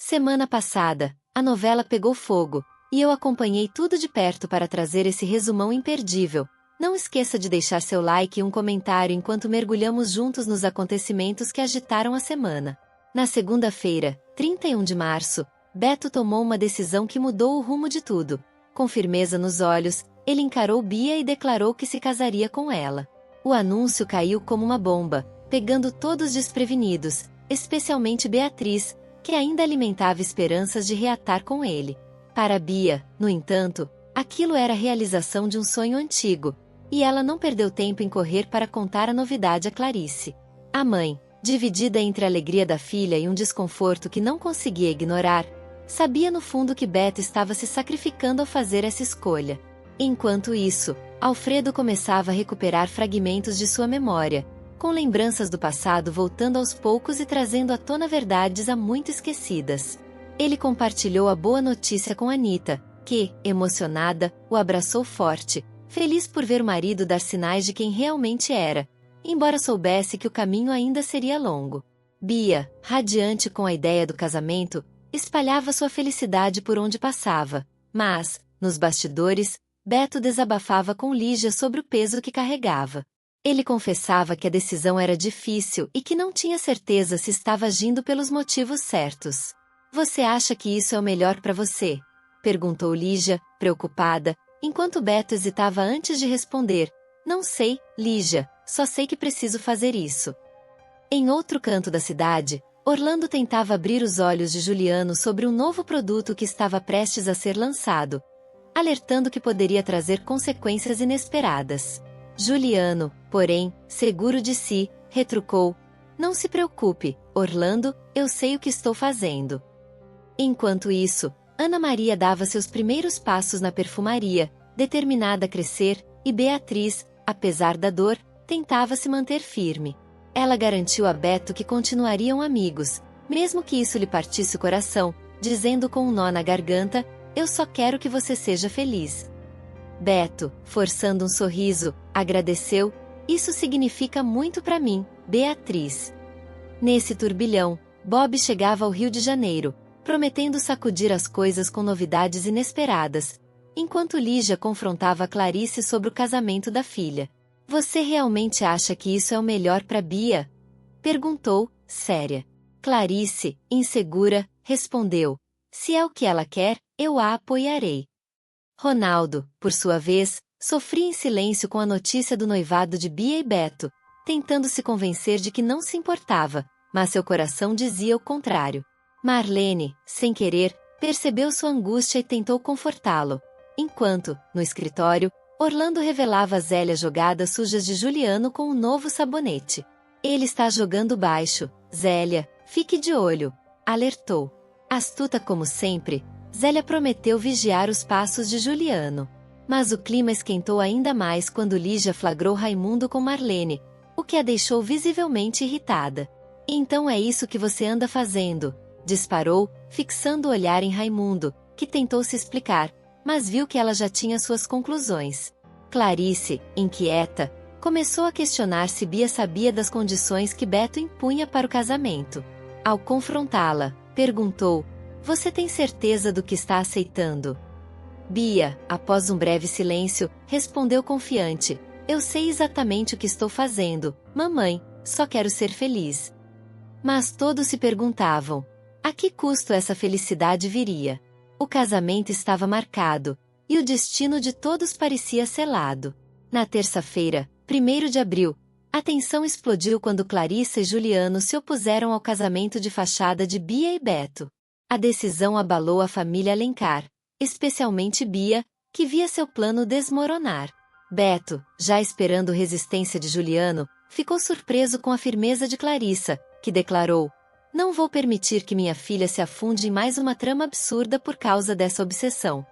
Semana passada, a novela pegou fogo, e eu acompanhei tudo de perto para trazer esse resumão imperdível. Não esqueça de deixar seu like e um comentário enquanto mergulhamos juntos nos acontecimentos que agitaram a semana. Na segunda-feira, 31 de março, Beto tomou uma decisão que mudou o rumo de tudo. Com firmeza nos olhos, ele encarou Bia e declarou que se casaria com ela. O anúncio caiu como uma bomba, pegando todos desprevenidos, especialmente Beatriz, que ainda alimentava esperanças de reatar com ele. Para Bia, no entanto, aquilo era a realização de um sonho antigo, e ela não perdeu tempo em correr para contar a novidade a Clarice. A mãe, dividida entre a alegria da filha e um desconforto que não conseguia ignorar, sabia no fundo que Beto estava se sacrificando ao fazer essa escolha. Enquanto isso, Alfredo começava a recuperar fragmentos de sua memória, com lembranças do passado voltando aos poucos e trazendo à tona verdades há muito esquecidas. Ele compartilhou a boa notícia com Anita, que, emocionada, o abraçou forte, feliz por ver o marido dar sinais de quem realmente era, embora soubesse que o caminho ainda seria longo. Bia, radiante com a ideia do casamento, espalhava sua felicidade por onde passava, mas, nos bastidores, Beto desabafava com Lígia sobre o peso que carregava. Ele confessava que a decisão era difícil e que não tinha certeza se estava agindo pelos motivos certos. "Você acha que isso é o melhor para você?" perguntou Lígia, preocupada, enquanto Beto hesitava antes de responder. "Não sei, Lígia, só sei que preciso fazer isso." Em outro canto da cidade, Orlando tentava abrir os olhos de Juliano sobre um novo produto que estava prestes a ser lançado, alertando que poderia trazer consequências inesperadas. Juliano, porém, seguro de si, retrucou: "Não se preocupe, Orlando, eu sei o que estou fazendo." Enquanto isso, Ana Maria dava seus primeiros passos na perfumaria, determinada a crescer, e Beatriz, apesar da dor, tentava se manter firme. Ela garantiu a Beto que continuariam amigos, mesmo que isso lhe partisse o coração, dizendo com um nó na garganta: "Eu só quero que você seja feliz." Beto, forçando um sorriso, agradeceu: "Isso significa muito para mim, Beatriz." Nesse turbilhão, Bob chegava ao Rio de Janeiro, prometendo sacudir as coisas com novidades inesperadas, enquanto Lígia confrontava Clarice sobre o casamento da filha. "Você realmente acha que isso é o melhor para Bia?" perguntou, séria. Clarice, insegura, respondeu: "Se é o que ela quer, eu a apoiarei." Ronaldo, por sua vez, sofria em silêncio com a notícia do noivado de Bia e Beto, tentando se convencer de que não se importava, mas seu coração dizia o contrário. Marlene, sem querer, percebeu sua angústia e tentou confortá-lo, enquanto, no escritório, Orlando revelava a Zélia jogadas sujas de Juliano com um novo sabonete. "Ele está jogando baixo, Zélia, fique de olho", alertou. Astuta como sempre, Zélia prometeu vigiar os passos de Juliano. Mas o clima esquentou ainda mais quando Lígia flagrou Raimundo com Marlene, o que a deixou visivelmente irritada. "Então é isso que você anda fazendo?", disparou, fixando o olhar em Raimundo, que tentou se explicar, mas viu que ela já tinha suas conclusões. Clarice, inquieta, começou a questionar se Bia sabia das condições que Beto impunha para o casamento. Ao confrontá-la, perguntou: "Você tem certeza do que está aceitando?" Bia, após um breve silêncio, respondeu confiante: "Eu sei exatamente o que estou fazendo, mamãe, só quero ser feliz." Mas todos se perguntavam: a que custo essa felicidade viria? O casamento estava marcado, e o destino de todos parecia selado. Na terça-feira, 1º de abril, a tensão explodiu quando Clarissa e Juliano se opuseram ao casamento de fachada de Bia e Beto. A decisão abalou a família Alencar, especialmente Bia, que via seu plano desmoronar. Beto, já esperando resistência de Juliano, ficou surpreso com a firmeza de Clarissa, que declarou: "Não vou permitir que minha filha se afunde em mais uma trama absurda por causa dessa obsessão."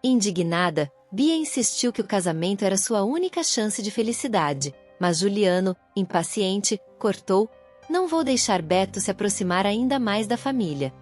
Indignada, Bia insistiu que o casamento era sua única chance de felicidade, mas Juliano, impaciente, cortou: "Não vou deixar Beto se aproximar ainda mais da família."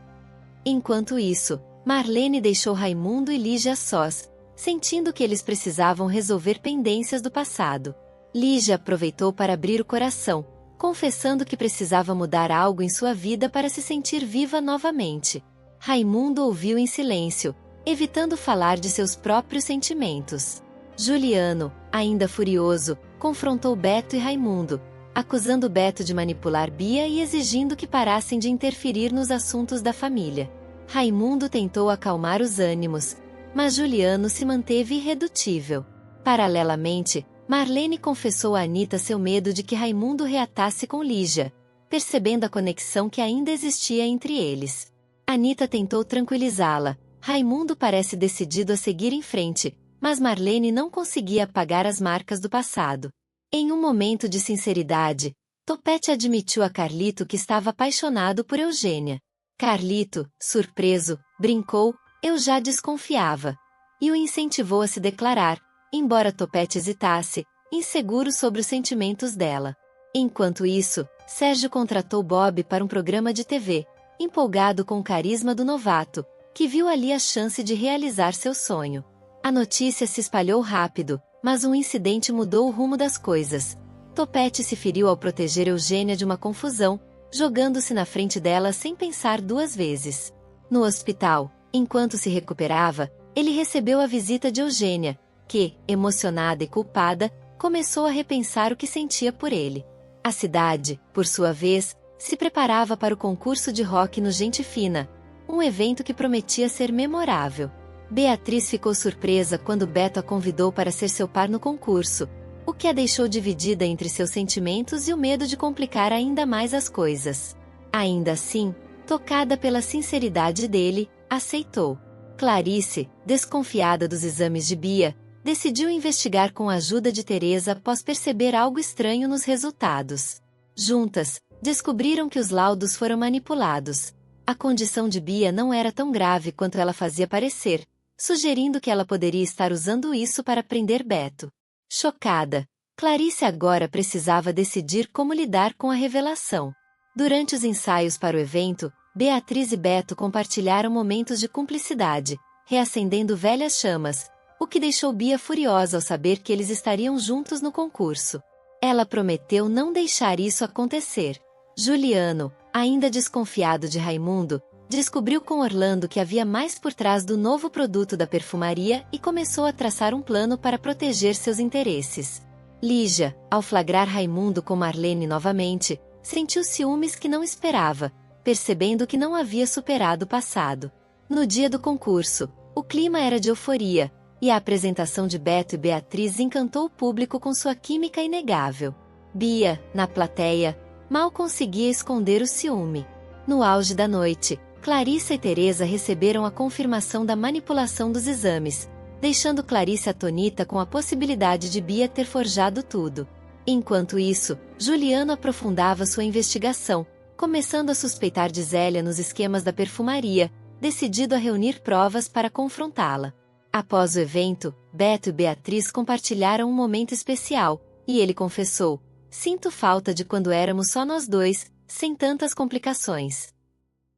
Enquanto isso, Marlene deixou Raimundo e Lígia a sós, sentindo que eles precisavam resolver pendências do passado. Lígia aproveitou para abrir o coração, confessando que precisava mudar algo em sua vida para se sentir viva novamente. Raimundo ouviu em silêncio, evitando falar de seus próprios sentimentos. Juliano, ainda furioso, confrontou Beto e Raimundo, acusando Beto de manipular Bia e exigindo que parassem de interferir nos assuntos da família. Raimundo tentou acalmar os ânimos, mas Juliano se manteve irredutível. Paralelamente, Marlene confessou a Anita seu medo de que Raimundo reatasse com Lígia, percebendo a conexão que ainda existia entre eles. Anita tentou tranquilizá-la. Raimundo parece decidido a seguir em frente, mas Marlene não conseguia apagar as marcas do passado. Em um momento de sinceridade, Topete admitiu a Carlito que estava apaixonado por Eugênia. Carlito, surpreso, brincou, eu já desconfiava. E o incentivou a se declarar, embora Topete hesitasse, inseguro sobre os sentimentos dela. Enquanto isso, Sérgio contratou Bob para um programa de TV, empolgado com o carisma do novato, que viu ali a chance de realizar seu sonho. A notícia se espalhou rápido, mas um incidente mudou o rumo das coisas. Topete se feriu ao proteger Eugênia de uma confusão, jogando-se na frente dela sem pensar duas vezes. No hospital, enquanto se recuperava, ele recebeu a visita de Eugênia, que, emocionada e culpada, começou a repensar o que sentia por ele. A cidade, por sua vez, se preparava para o concurso de rock no Gente Fina, um evento que prometia ser memorável. Beatriz ficou surpresa quando Beto a convidou para ser seu par no concurso, o que a deixou dividida entre seus sentimentos e o medo de complicar ainda mais as coisas. Ainda assim, tocada pela sinceridade dele, aceitou. Clarice, desconfiada dos exames de Bia, decidiu investigar com a ajuda de Teresa após perceber algo estranho nos resultados. Juntas, descobriram que os laudos foram manipulados. A condição de Bia não era tão grave quanto ela fazia parecer, sugerindo que ela poderia estar usando isso para prender Beto. Chocada, Clarice agora precisava decidir como lidar com a revelação. Durante os ensaios para o evento, Beatriz e Beto compartilharam momentos de cumplicidade, reacendendo velhas chamas, o que deixou Bia furiosa ao saber que eles estariam juntos no concurso. Ela prometeu não deixar isso acontecer. Juliano, ainda desconfiado de Raimundo, descobriu com Orlando que havia mais por trás do novo produto da perfumaria e começou a traçar um plano para proteger seus interesses. Lígia, ao flagrar Raimundo com Marlene novamente, sentiu ciúmes que não esperava, percebendo que não havia superado o passado. No dia do concurso, o clima era de euforia, e a apresentação de Beto e Beatriz encantou o público com sua química inegável. Bia, na plateia, mal conseguia esconder o ciúme. No auge da noite, Clarissa e Teresa receberam a confirmação da manipulação dos exames, deixando Clarice atonita com a possibilidade de Bia ter forjado tudo. Enquanto isso, Juliano aprofundava sua investigação, começando a suspeitar de Zélia nos esquemas da perfumaria, decidido a reunir provas para confrontá-la. Após o evento, Beto e Beatriz compartilharam um momento especial, e ele confessou: "Sinto falta de quando éramos só nós dois, sem tantas complicações."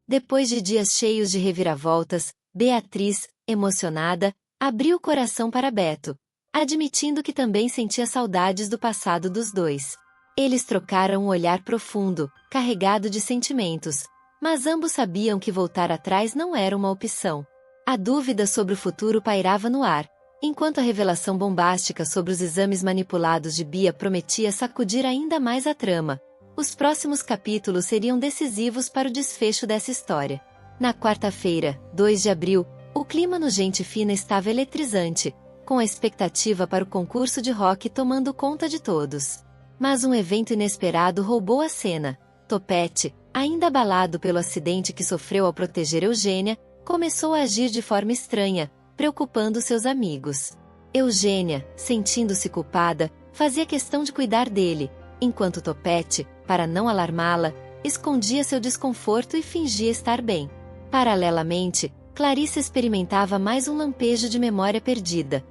Depois de dias cheios de reviravoltas, Beatriz, emocionada, abriu o coração para Beto, admitindo que também sentia saudades do passado dos dois. Eles trocaram um olhar profundo, carregado de sentimentos, mas ambos sabiam que voltar atrás não era uma opção. A dúvida sobre o futuro pairava no ar, enquanto a revelação bombástica sobre os exames manipulados de Bia prometia sacudir ainda mais a trama. Os próximos capítulos seriam decisivos para o desfecho dessa história. Na quarta-feira, 2 de abril, o clima no Gente Fina estava eletrizante, com a expectativa para o concurso de rock tomando conta de todos. Mas um evento inesperado roubou a cena. Topete, ainda abalado pelo acidente que sofreu ao proteger Eugênia, começou a agir de forma estranha, preocupando seus amigos. Eugênia, sentindo-se culpada, fazia questão de cuidar dele, enquanto Topete, para não alarmá-la, escondia seu desconforto e fingia estar bem. Paralelamente, Clarice experimentava mais um lampejo de memória perdida.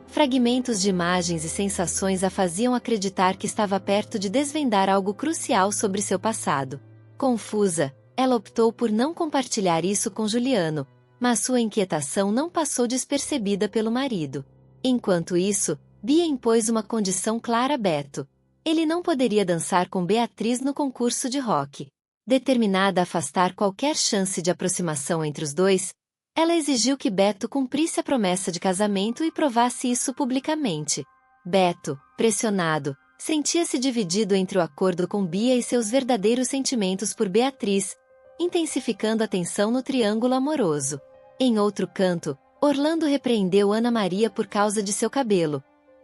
Fragmentos de imagens e sensações a faziam acreditar que estava perto de desvendar algo crucial sobre seu passado. Confusa, ela optou por não compartilhar isso com Juliano, mas sua inquietação não passou despercebida pelo marido. Enquanto isso, Bia impôs uma condição clara a Beto. Ele não poderia dançar com Beatriz no concurso de rock. Determinada a afastar qualquer chance de aproximação entre os dois, ela exigiu que Beto cumprisse a promessa de casamento e provasse isso publicamente. Beto, pressionado, sentia-se dividido entre o acordo com Bia e seus verdadeiros sentimentos por Beatriz, intensificando a tensão no triângulo amoroso. Em outro canto, Orlando repreendeu Ana Maria por causa de seu cabelo,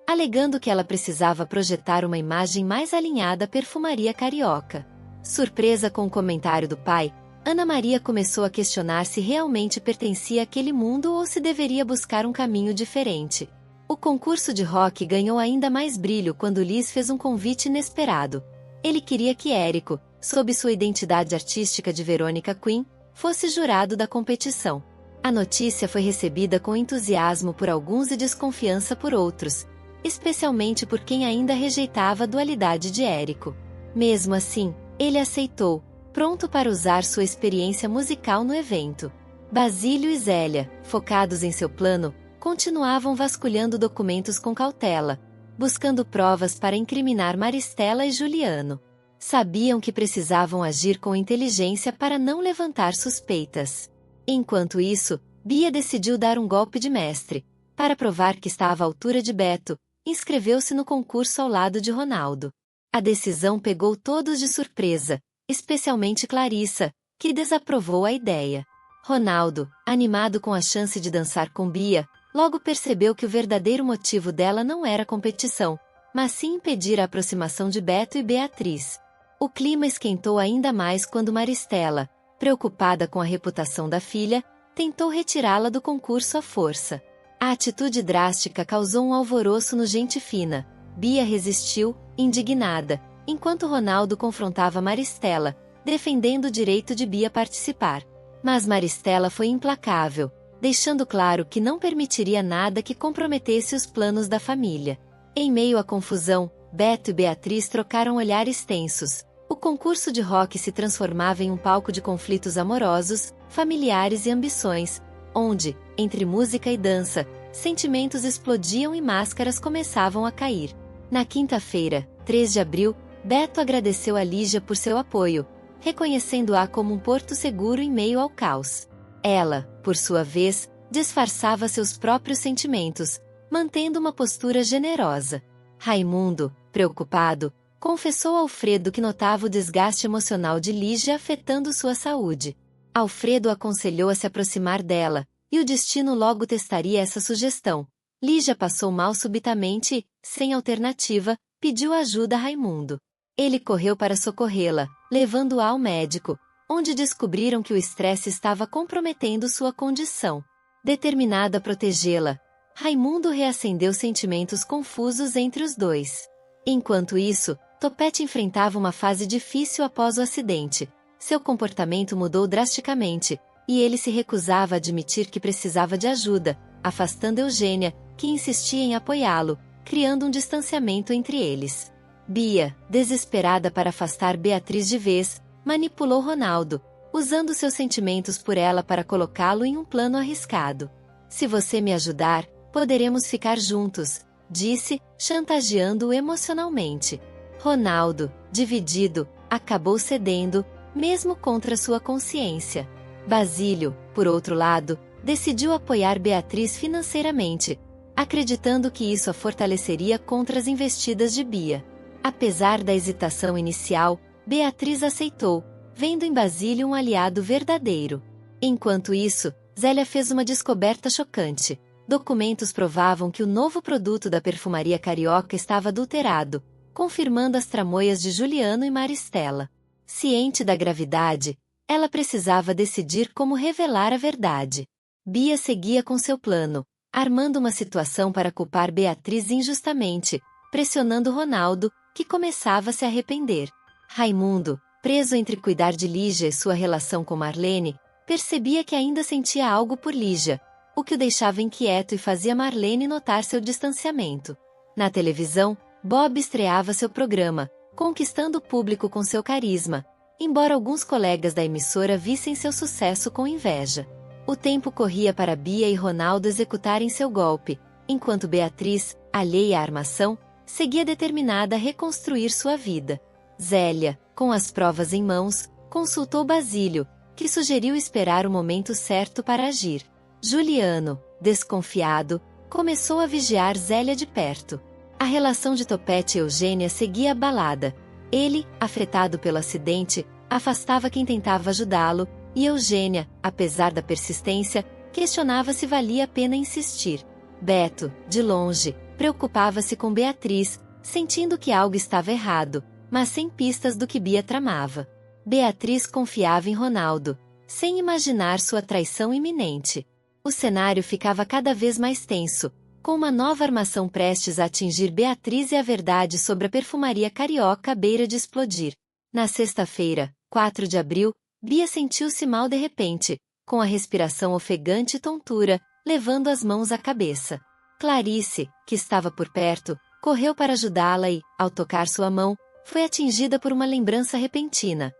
alegando que ela precisava projetar uma imagem mais alinhada à perfumaria carioca. Surpresa com o comentário do pai, Ana Maria começou a questionar se realmente pertencia àquele mundo ou se deveria buscar um caminho diferente. O concurso de rock ganhou ainda mais brilho quando Liz fez um convite inesperado. Ele queria que Érico, sob sua identidade artística de Verônica Quinn, fosse jurado da competição. A notícia foi recebida com entusiasmo por alguns e desconfiança por outros, especialmente por quem ainda rejeitava a dualidade de Érico. Mesmo assim, ele aceitou, pronto para usar sua experiência musical no evento. Basílio e Zélia, focados em seu plano, continuavam vasculhando documentos com cautela, buscando provas para incriminar Maristela e Juliano. Sabiam que precisavam agir com inteligência para não levantar suspeitas. Enquanto isso, Bia decidiu dar um golpe de mestre. Para provar que estava à altura de Beto, inscreveu-se no concurso ao lado de Ronaldo. A decisão pegou todos de surpresa, especialmente Clarissa, que desaprovou a ideia. Ronaldo, animado com a chance de dançar com Bia, logo percebeu que o verdadeiro motivo dela não era a competição, mas sim impedir a aproximação de Beto e Beatriz. O clima esquentou ainda mais quando Maristela, preocupada com a reputação da filha, tentou retirá-la do concurso à força. A atitude drástica causou um alvoroço no Gente Fina. Bia resistiu, indignada, enquanto Ronaldo confrontava Maristela, defendendo o direito de Bia participar. Mas Maristela foi implacável, deixando claro que não permitiria nada que comprometesse os planos da família. Em meio à confusão, Beto e Beatriz trocaram olhares tensos. O concurso de rock se transformava em um palco de conflitos amorosos, familiares e ambições, onde, entre música e dança, sentimentos explodiam e máscaras começavam a cair. Na quinta-feira, 3 de abril, Beto agradeceu a Lígia por seu apoio, reconhecendo-a como um porto seguro em meio ao caos. Ela, por sua vez, disfarçava seus próprios sentimentos, mantendo uma postura generosa. Raimundo, preocupado, confessou a Alfredo que notava o desgaste emocional de Lígia afetando sua saúde. Alfredo aconselhou a se aproximar dela, e o destino logo testaria essa sugestão. Lígia passou mal subitamente e, sem alternativa, pediu ajuda a Raimundo. Ele correu para socorrê-la, levando-a ao médico, onde descobriram que o estresse estava comprometendo sua condição. Determinado a protegê-la, Raimundo reacendeu sentimentos confusos entre os dois. Enquanto isso, Topete enfrentava uma fase difícil após o acidente. Seu comportamento mudou drasticamente, e ele se recusava a admitir que precisava de ajuda, afastando Eugênia, que insistia em apoiá-lo, criando um distanciamento entre eles. Bia, desesperada para afastar Beatriz de vez, manipulou Ronaldo, usando seus sentimentos por ela para colocá-lo em um plano arriscado. "Se você me ajudar, poderemos ficar juntos", disse, chantageando-o emocionalmente. Ronaldo, dividido, acabou cedendo, mesmo contra sua consciência. Basílio, por outro lado, decidiu apoiar Beatriz financeiramente, acreditando que isso a fortaleceria contra as investidas de Bia. Apesar da hesitação inicial, Beatriz aceitou, vendo em Basílio um aliado verdadeiro. Enquanto isso, Zélia fez uma descoberta chocante. Documentos provavam que o novo produto da perfumaria carioca estava adulterado, confirmando as tramóias de Juliano e Maristela. Ciente da gravidade, ela precisava decidir como revelar a verdade. Bia seguia com seu plano, armando uma situação para culpar Beatriz injustamente, pressionando Ronaldo, que começava a se arrepender. Raimundo, preso entre cuidar de Lígia e sua relação com Marlene, percebia que ainda sentia algo por Lígia, o que o deixava inquieto e fazia Marlene notar seu distanciamento. Na televisão, Bob estreava seu programa, conquistando o público com seu carisma, embora alguns colegas da emissora vissem seu sucesso com inveja. O tempo corria para Bia e Ronaldo executarem seu golpe, enquanto Beatriz, alheia à armação, seguia determinada a reconstruir sua vida. Zélia, com as provas em mãos, Consultou Basílio, que sugeriu esperar o momento certo para agir. Juliano, desconfiado, começou a vigiar Zélia de perto. A relação de Topete e Eugênia seguia abalada. Ele, afetado pelo acidente, afastava quem tentava ajudá-lo, e Eugênia, apesar da persistência, questionava se valia a pena insistir. Beto, de longe, preocupava-se com Beatriz, sentindo que algo estava errado, mas sem pistas do que Bia tramava. Beatriz confiava em Ronaldo, sem imaginar sua traição iminente. O cenário ficava cada vez mais tenso, com uma nova armação prestes a atingir Beatriz e a verdade sobre a perfumaria carioca à beira de explodir. Na sexta-feira, 4 de abril, Bia sentiu-se mal de repente, com a respiração ofegante e tontura, levando as mãos à cabeça. Clarice, que estava por perto, correu para ajudá-la e, ao tocar sua mão, foi atingida por uma lembrança repentina.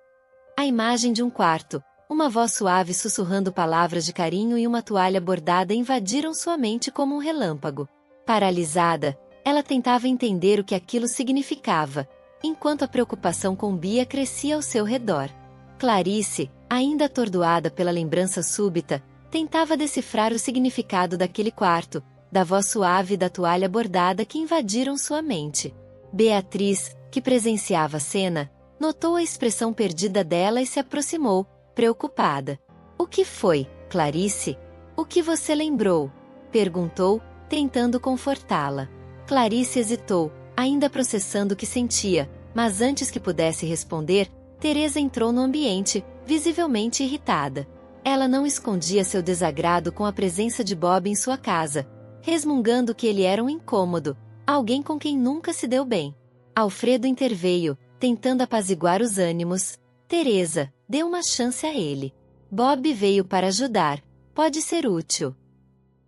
A imagem de um quarto, uma voz suave sussurrando palavras de carinho e uma toalha bordada invadiram sua mente como um relâmpago. Paralisada, ela tentava entender o que aquilo significava, enquanto a preocupação com Bia crescia ao seu redor. Clarice, ainda atordoada pela lembrança súbita, tentava decifrar o significado daquele quarto, da voz suave e da toalha bordada que invadiram sua mente. Beatriz, que presenciava a cena, notou a expressão perdida dela e se aproximou, preocupada. "O que foi, Clarice? O que você lembrou?" perguntou, tentando confortá-la. Clarice hesitou, ainda processando o que sentia, mas antes que pudesse responder, Teresa entrou no ambiente, visivelmente irritada. Ela não escondia seu desagrado com a presença de Bob em sua casa, resmungando que ele era um incômodo, alguém com quem nunca se deu bem. Alfredo interveio, tentando apaziguar os ânimos. "Teresa, dê uma chance a ele. Bob veio para ajudar, pode ser útil."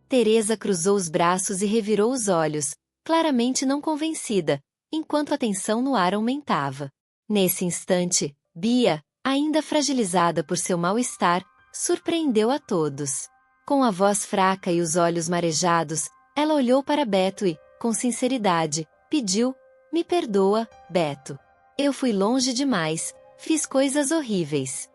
Teresa cruzou os braços e revirou os olhos, claramente não convencida, enquanto a tensão no ar aumentava. Nesse instante, Bia, ainda fragilizada por seu mal-estar, surpreendeu a todos. Com a voz fraca e os olhos marejados, ela olhou para Beto e, com sinceridade, pediu: "Me perdoa, Beto. Eu fui longe demais, fiz coisas horríveis."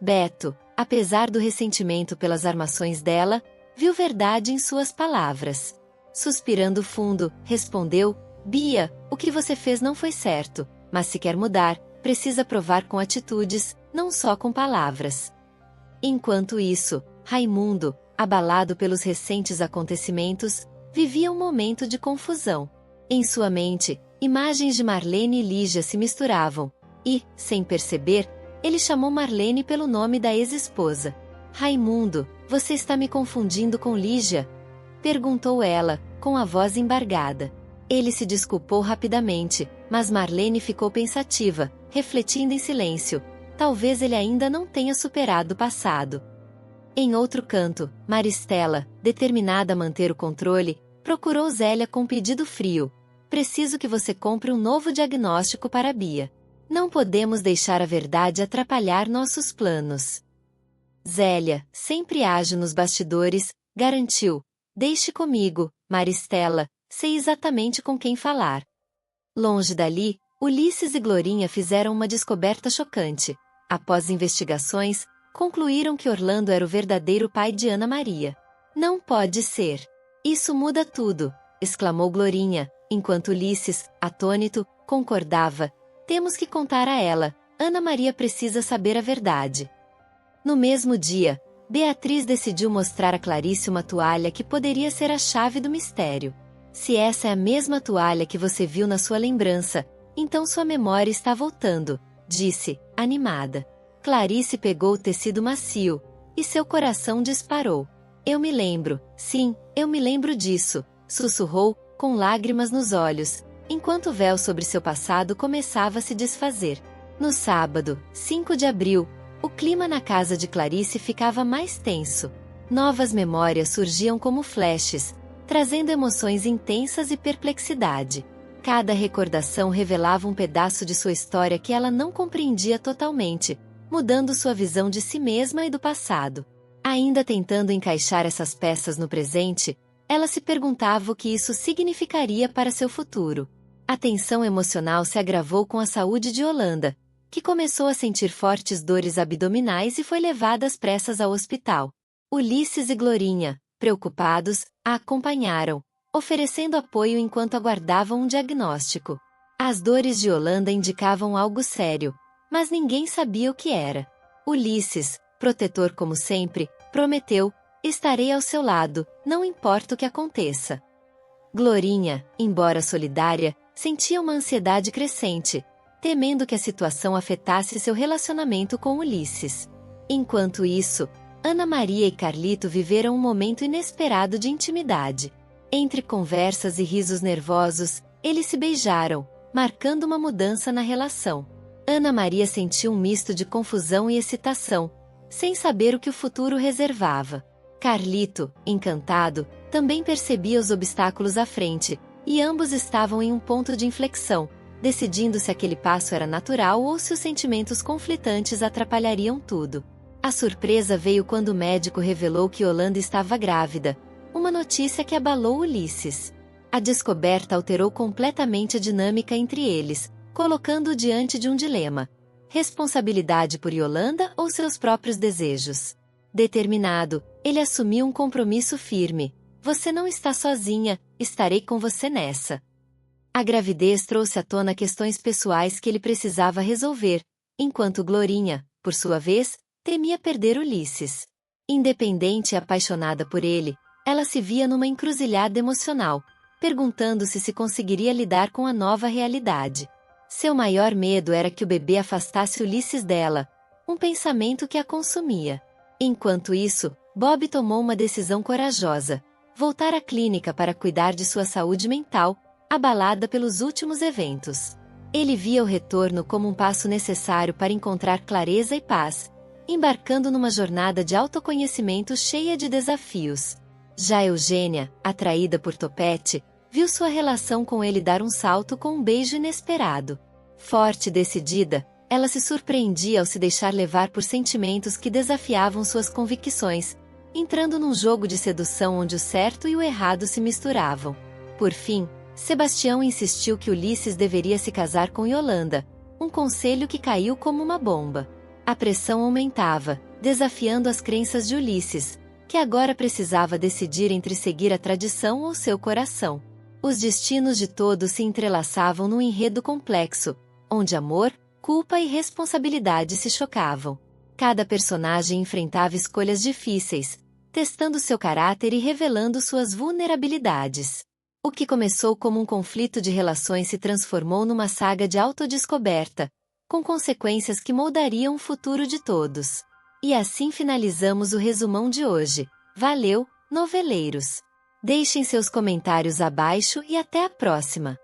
Beto, apesar do ressentimento pelas armações dela, viu verdade em suas palavras. Suspirando fundo, respondeu: "Bia, o que você fez não foi certo, mas se quer mudar, precisa provar com atitudes, não só com palavras." Enquanto isso, Raimundo, abalado pelos recentes acontecimentos, vivia um momento de confusão. Em sua mente, imagens de Marlene e Lígia se misturavam, e, sem perceber, ele chamou Marlene pelo nome da ex-esposa. "Raimundo, você está me confundindo com Lígia?" perguntou ela, com a voz embargada. Ele se desculpou rapidamente, mas Marlene ficou pensativa, refletindo em silêncio. Talvez ele ainda não tenha superado o passado. Em outro canto, Maristela, determinada a manter o controle, procurou Zélia com um pedido frio: "Preciso que você compre um novo diagnóstico para Bia. Não podemos deixar a verdade atrapalhar nossos planos." Zélia, sempre ágil nos bastidores, garantiu: "Deixe comigo, Maristela, sei exatamente com quem falar." Longe dali, Ulisses e Glorinha fizeram uma descoberta chocante. Após investigações, concluíram que Orlando era o verdadeiro pai de Ana Maria. "Não pode ser. Isso muda tudo", exclamou Glorinha, enquanto Ulisses, atônito, concordava: "Temos que contar a ela, Ana Maria precisa saber a verdade." No mesmo dia, Beatriz decidiu mostrar a Clarice uma toalha que poderia ser a chave do mistério. "Se essa é a mesma toalha que você viu na sua lembrança, então sua memória está voltando", disse, animada. Clarice pegou o tecido macio, e seu coração disparou. "Eu me lembro, sim, eu me lembro disso", sussurrou, com lágrimas nos olhos, enquanto o véu sobre seu passado começava a se desfazer. No sábado, 5 de abril, o clima na casa de Clarice ficava mais tenso. Novas memórias surgiam como flashes, trazendo emoções intensas e perplexidade. Cada recordação revelava um pedaço de sua história que ela não compreendia totalmente, mudando sua visão de si mesma e do passado. Ainda tentando encaixar essas peças no presente, ela se perguntava o que isso significaria para seu futuro. A tensão emocional se agravou com a saúde de Yolanda, que começou a sentir fortes dores abdominais e foi levada às pressas ao hospital. Ulisses e Glorinha, preocupados, a acompanharam, oferecendo apoio enquanto aguardavam um diagnóstico. As dores de Yolanda indicavam algo sério, mas ninguém sabia o que era. Ulisses, protetor como sempre, prometeu: estarei ao seu lado, não importa o que aconteça. Glorinha, embora solidária, sentia uma ansiedade crescente, temendo que a situação afetasse seu relacionamento com Ulisses. Enquanto isso, Ana Maria e Carlito viveram um momento inesperado de intimidade. Entre conversas e risos nervosos, eles se beijaram, marcando uma mudança na relação. Ana Maria sentiu um misto de confusão e excitação, sem saber o que o futuro reservava. Carlito, encantado, também percebia os obstáculos à frente, e ambos estavam em um ponto de inflexão, decidindo se aquele passo era natural ou se os sentimentos conflitantes atrapalhariam tudo. A surpresa veio quando o médico revelou que Yolanda estava grávida, uma notícia que abalou Ulisses. A descoberta alterou completamente a dinâmica entre eles, colocando-o diante de um dilema: responsabilidade por Yolanda ou seus próprios desejos? Determinado, ele assumiu um compromisso firme: você não está sozinha, estarei com você nessa. A gravidez trouxe à tona questões pessoais que ele precisava resolver, enquanto Glorinha, por sua vez, temia perder Ulisses. Independente e apaixonada por ele, ela se via numa encruzilhada emocional, perguntando-se se conseguiria lidar com a nova realidade. Seu maior medo era que o bebê afastasse Ulisses dela, um pensamento que a consumia. Enquanto isso, Bob tomou uma decisão corajosa: voltar à clínica para cuidar de sua saúde mental, abalada pelos últimos eventos. Ele via o retorno como um passo necessário para encontrar clareza e paz, embarcando numa jornada de autoconhecimento cheia de desafios. Já Eugênia, atraída por Topete, viu sua relação com ele dar um salto com um beijo inesperado. Forte e decidida, ela se surpreendia ao se deixar levar por sentimentos que desafiavam suas convicções, entrando num jogo de sedução onde o certo e o errado se misturavam. Por fim, Sebastião insistiu que Ulisses deveria se casar com Yolanda, um conselho que caiu como uma bomba. A pressão aumentava, desafiando as crenças de Ulisses, que agora precisava decidir entre seguir a tradição ou seu coração. Os destinos de todos se entrelaçavam num enredo complexo, onde amor, culpa e responsabilidade se chocavam. Cada personagem enfrentava escolhas difíceis, testando seu caráter e revelando suas vulnerabilidades. O que começou como um conflito de relações se transformou numa saga de autodescoberta, com consequências que moldariam o futuro de todos. E assim finalizamos o resumão de hoje. Valeu, noveleiros! Deixem seus comentários abaixo e até a próxima!